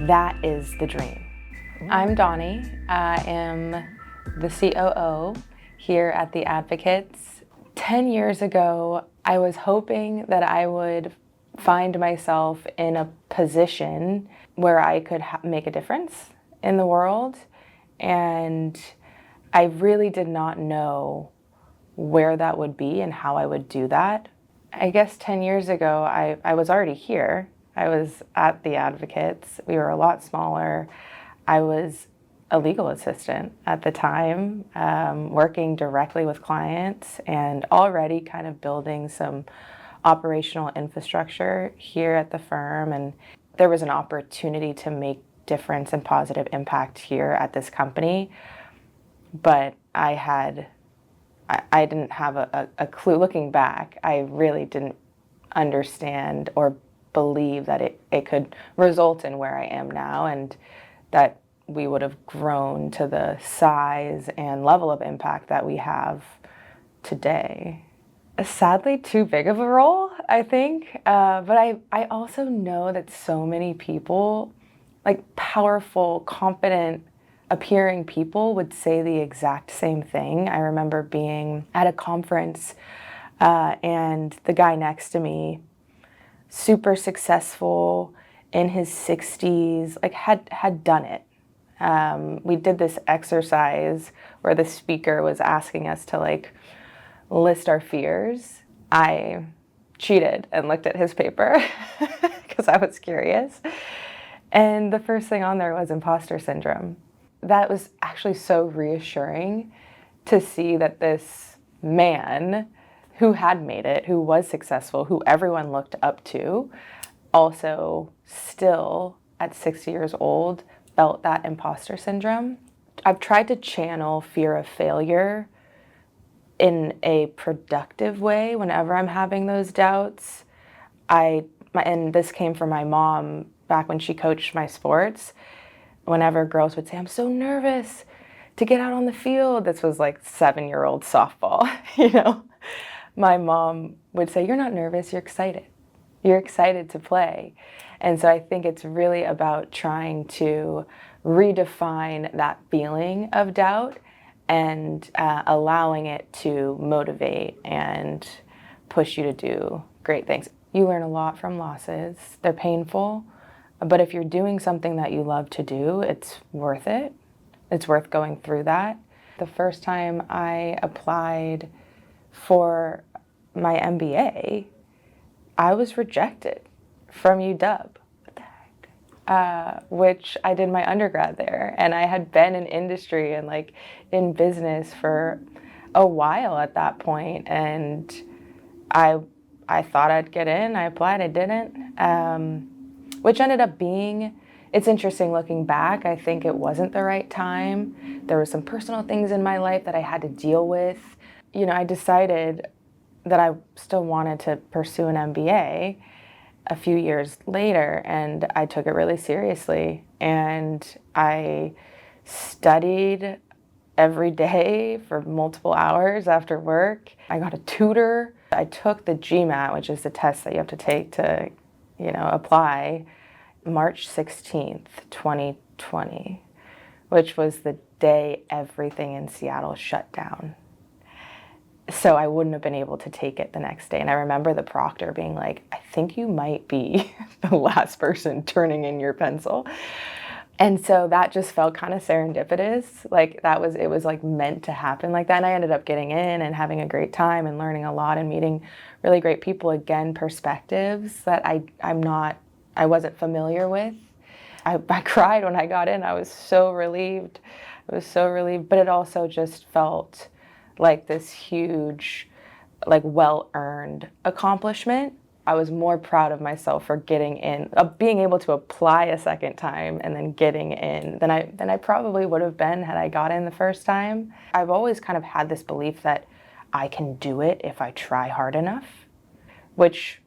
that is the dream. I'm Doni. I am the COO here at the Advocates. 10 years ago, I was hoping that I would find myself in a position where I could make a difference in the world. And I really did not know where that would be and how I would do that. I guess 10 years ago, I was already here. I was at the Advocates. We were a lot smaller. I was a legal assistant at the time, working directly with clients and already kind of building some operational infrastructure here at the firm. And there was an opportunity to make difference and positive impact here at this company. But I didn't have a clue. Looking back, I really didn't understand or believe that it could result in where I am now, and that we would have grown to the size and level of impact that we have today. Sadly, too big of a role, I think. But I also know that so many people, like powerful, confident, appearing people, would say the exact same thing. I remember being at a conference and the guy next to me, super successful, in his 60s, like had done it. We did this exercise where the speaker was asking us to like list our fears. I cheated and looked at his paper because I was curious. And the first thing on there was imposter syndrome. That was actually so reassuring to see that this man who had made it, who was successful, who everyone looked up to, also still at 60 years old felt that imposter syndrome. I've tried to channel fear of failure in a productive way whenever I'm having those doubts. And this came from my mom back when she coached my sports. Whenever girls would say, "I'm so nervous to get out on the field," this was like 7-year-old softball, you know? My mom would say, "You're not nervous, you're excited. You're excited to play." And so I think it's really about trying to redefine that feeling of doubt and allowing it to motivate and push you to do great things. You learn a lot from losses. They're painful, but if you're doing something that you love to do, it's worth it. It's worth going through that. The first time I applied for my MBA, I was rejected from UW. What the heck? Which I did my undergrad there, and I had been in industry and like in business for a while at that point, and I thought I'd get in. I applied, I didn't, which ended up being, it's interesting looking back. I think it wasn't the right time. There were some personal things in my life that I had to deal with. You know, I decided that I still wanted to pursue an MBA a few years later, and I took it really seriously. And I studied every day for multiple hours after work. I got a tutor. I took the GMAT, which is the test that you have to take to, apply, March 16th, 2020, which was the day everything in Seattle shut down. So I wouldn't have been able to take it the next day. And I remember the proctor being like, "I think you might be the last person turning in your pencil." And so that just felt kind of serendipitous. Like it was like meant to happen like that. And I ended up getting in and having a great time and learning a lot and meeting really great people. Again, perspectives that I wasn't familiar with. I cried when I got in. I was so relieved. But it also just felt like this huge, like well-earned accomplishment. I was more proud of myself for getting in, being able to apply a second time and then getting in than I probably would have been had I got in the first time. I've always kind of had this belief that I can do it if I try hard enough, which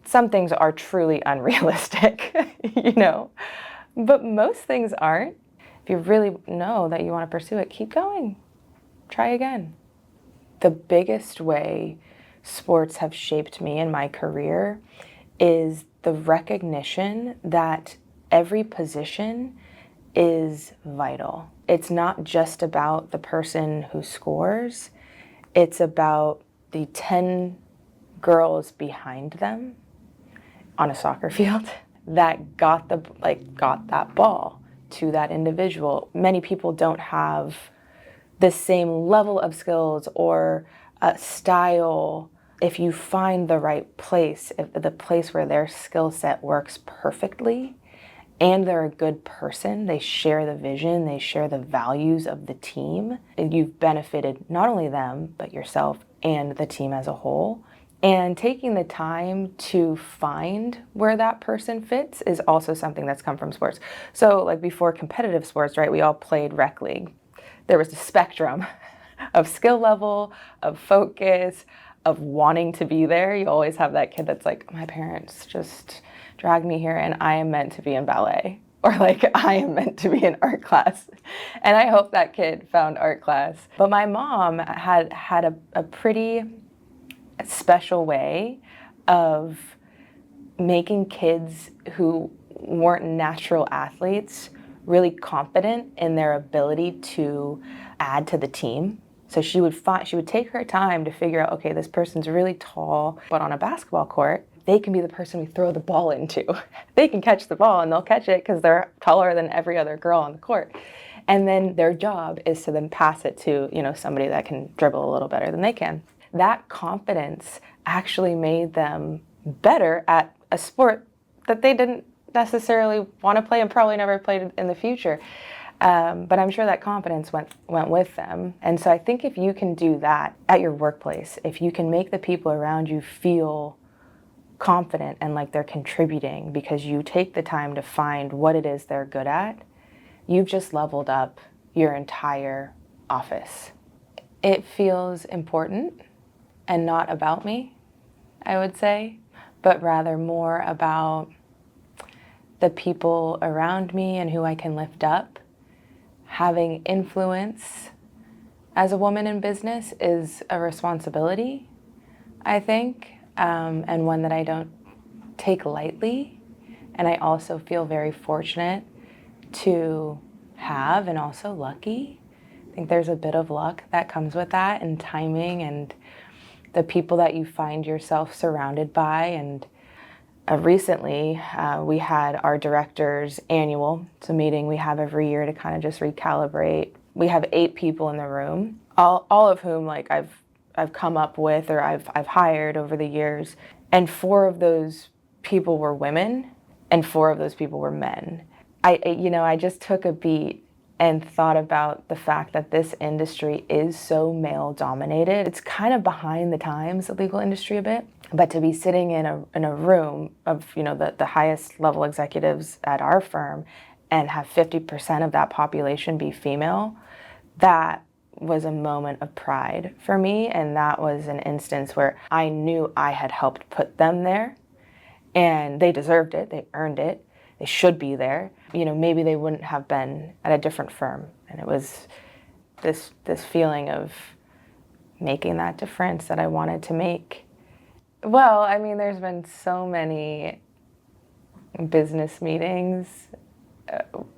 some things are truly unrealistic, but most things aren't. If you really know that you want to pursue it, keep going. Try again. The biggest way sports have shaped me in my career is the recognition that every position is vital. It's not just about the person who scores, it's about the 10 girls behind them on a soccer field that got that ball to that individual. Many people don't have the same level of skills or style. If you find the right place, if the place where their skill set works perfectly, and they're a good person, they share the vision, they share the values of the team, and you've benefited not only them, but yourself and the team as a whole. And taking the time to find where that person fits is also something that's come from sports. So like before competitive sports, right, we all played rec league. There was a spectrum of skill level, of focus, of wanting to be there. You always have that kid that's like, my parents just dragged me here and I am meant to be in ballet, or like I am meant to be in art class. And I hope that kid found art class. But my mom had a pretty special way of making kids who weren't natural athletes really confident in their ability to add to the team. So she would take her time to figure out, okay, this person's really tall, but on a basketball court, they can be the person we throw the ball into. They can catch the ball and they'll catch it because they're taller than every other girl on the court. And then their job is to then pass it to, somebody that can dribble a little better than they can. That confidence actually made them better at a sport that they didn't necessarily want to play and probably never played in the future. But I'm sure that confidence went with them. And so I think if you can do that at your workplace, if you can make the people around you feel confident and like they're contributing because you take the time to find what it is they're good at, you've just leveled up your entire office. It feels important and not about me, I would say, but rather more about the people around me and who I can lift up. Having influence as a woman in business is a responsibility, I think, and one that I don't take lightly. And I also feel very fortunate to have, and also lucky. I think there's a bit of luck that comes with that, and timing, and the people that you find yourself surrounded by. And recently, we had our director's annual. It's a meeting we have every year to kind of just recalibrate. We have 8 people in the room, all of whom I've come up with or I've hired over the years. And 4 of those people were women and 4 of those people were men. I just took a beat and thought about the fact that this industry is so male dominated. It's kind of behind the times, the legal industry, a bit. But to be sitting in a room of the highest level executives at our firm and have 50% of that population be female, that was a moment of pride for me. And that was an instance where I knew I had helped put them there, and they deserved it, they earned it, they should be there. Maybe they wouldn't have been at a different firm. And it was this feeling of making that difference that I wanted to make. Well, I mean, there's been so many business meetings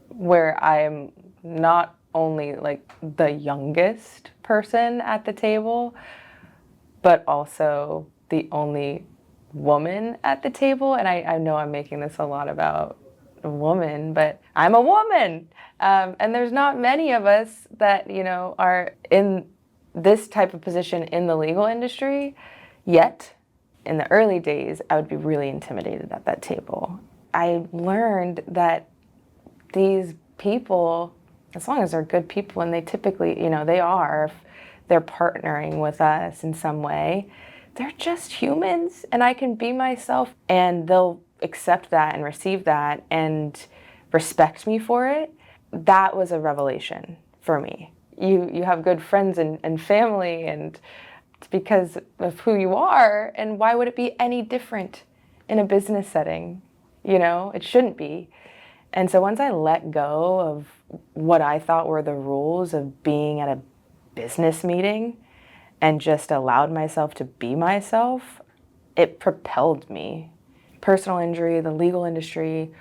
where I'm not only like the youngest person at the table, but also the only woman at the table. And I know I'm making this a lot about a woman, but I'm a woman. And there's not many of us that, are in this type of position in the legal industry yet. In the early days, I would be really intimidated at that table. I learned that these people, as long as they're good people, and they typically, they are, if they're partnering with us in some way, they're just humans, and I can be myself, and they'll accept that and receive that and respect me for it. That was a revelation for me. You have good friends and family, and it's because of who you are, and why would it be any different in a business setting? It shouldn't be. And so once I let go of what I thought were the rules of being at a business meeting and just allowed myself to be myself, it propelled me. Personal injury, the legal industry,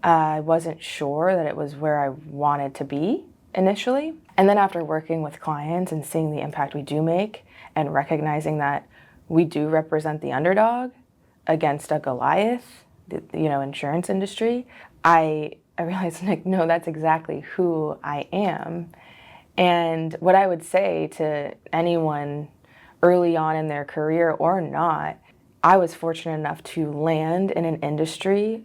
I wasn't sure that it was where I wanted to be initially. And then after working with clients and seeing the impact we do make and recognizing that we do represent the underdog against a Goliath, the insurance industry, I realized, like, no, that's exactly who I am. And what I would say to anyone early on in their career or not, I was fortunate enough to land in an industry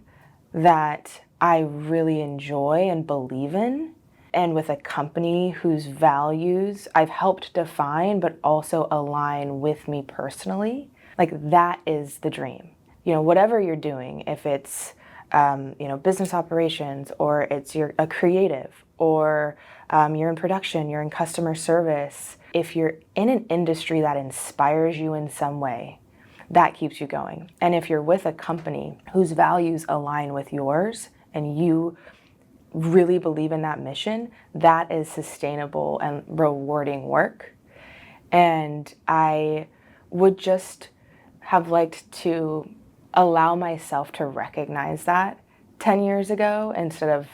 that I really enjoy and believe in, and with a company whose values I've helped define but also align with me personally. Like, that is the dream. Whatever you're doing, if it's business operations, or you're a creative, or you're in production, you're in customer service, if you're in an industry that inspires you in some way, that keeps you going. And if you're with a company whose values align with yours and you really believe in that mission, that is sustainable and rewarding work. And I would just have liked to allow myself to recognize that 10 years ago instead of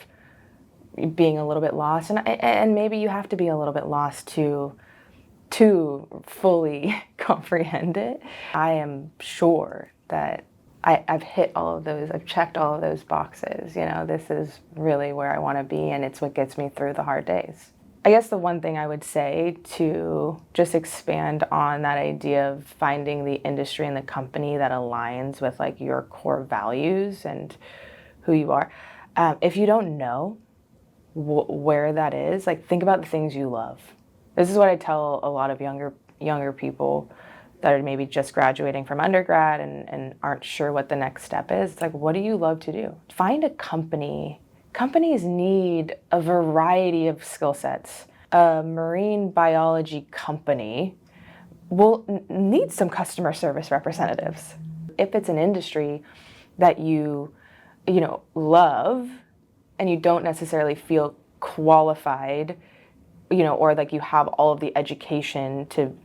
being a little bit lost. And maybe you have to be a little bit lost to fully comprehend it. I am sure that I've hit all of those, I've checked all of those boxes. This is really where I want to be, and it's what gets me through the hard days. I guess the one thing I would say to just expand on that idea of finding the industry and the company that aligns with like your core values and who you are. If you don't know where that is, like, think about the things you love. This is what I tell a lot of younger people that are maybe just graduating from undergrad and aren't sure what the next step is. It's like, what do you love to do? Find a company. Companies need a variety of skill sets. A marine biology company will need some customer service representatives. If it's an industry that you love and you don't necessarily feel qualified, or like you have all of the education to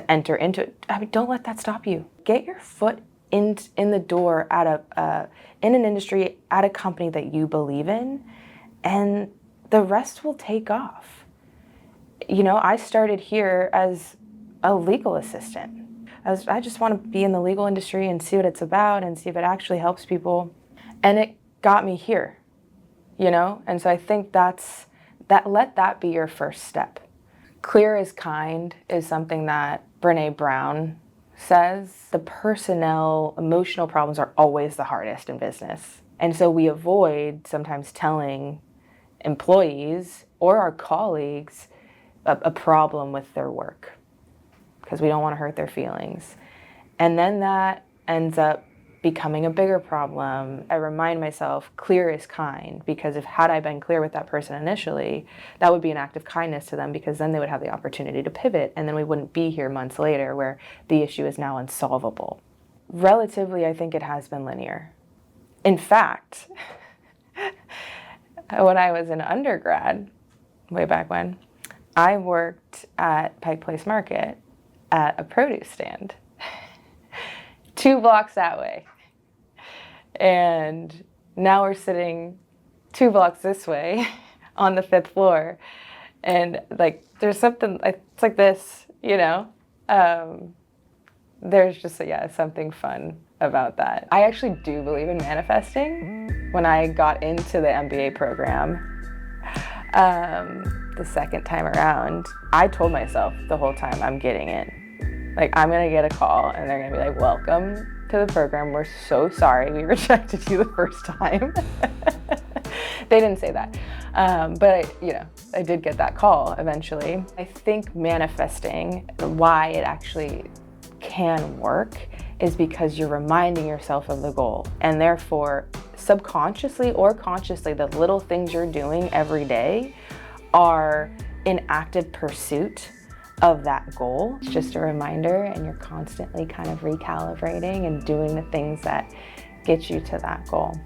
enter into it, don't let that stop you. Get your foot in the door at in an industry, at a company that you believe in, and the rest will take off. I started here as a legal assistant. I just want to be in the legal industry and see what it's about and see if it actually helps people. And it got me here, And so I think let that be your first step. Clear is kind is something that Brené Brown says. The personnel, emotional problems are always the hardest in business. And so we avoid sometimes telling employees or our colleagues a problem with their work because we don't want to hurt their feelings. And then that ends up becoming a bigger problem. I remind myself, clear is kind, because had I been clear with that person initially, that would be an act of kindness to them, because then they would have the opportunity to pivot, and then we wouldn't be here months later where the issue is now unsolvable. Relatively, I think it has been linear. In fact, when I was an undergrad, way back when, I worked at Pike Place Market at a produce stand. 2 blocks that way. And now we're sitting 2 blocks this way on the 5th floor. And like, there's something, it's like this, there's just, something fun about that. I actually do believe in manifesting. When I got into the MBA program, the second time around, I told myself the whole time, I'm getting in. Like, I'm gonna get a call and they're gonna be like, welcome to the program. We're so sorry we rejected you the first time. They didn't say that. But I did get that call eventually. I think manifesting, why it actually can work, is because you're reminding yourself of the goal. And therefore, subconsciously or consciously, the little things you're doing every day are in active pursuit of that goal. It's just a reminder, and you're constantly kind of recalibrating and doing the things that get you to that goal.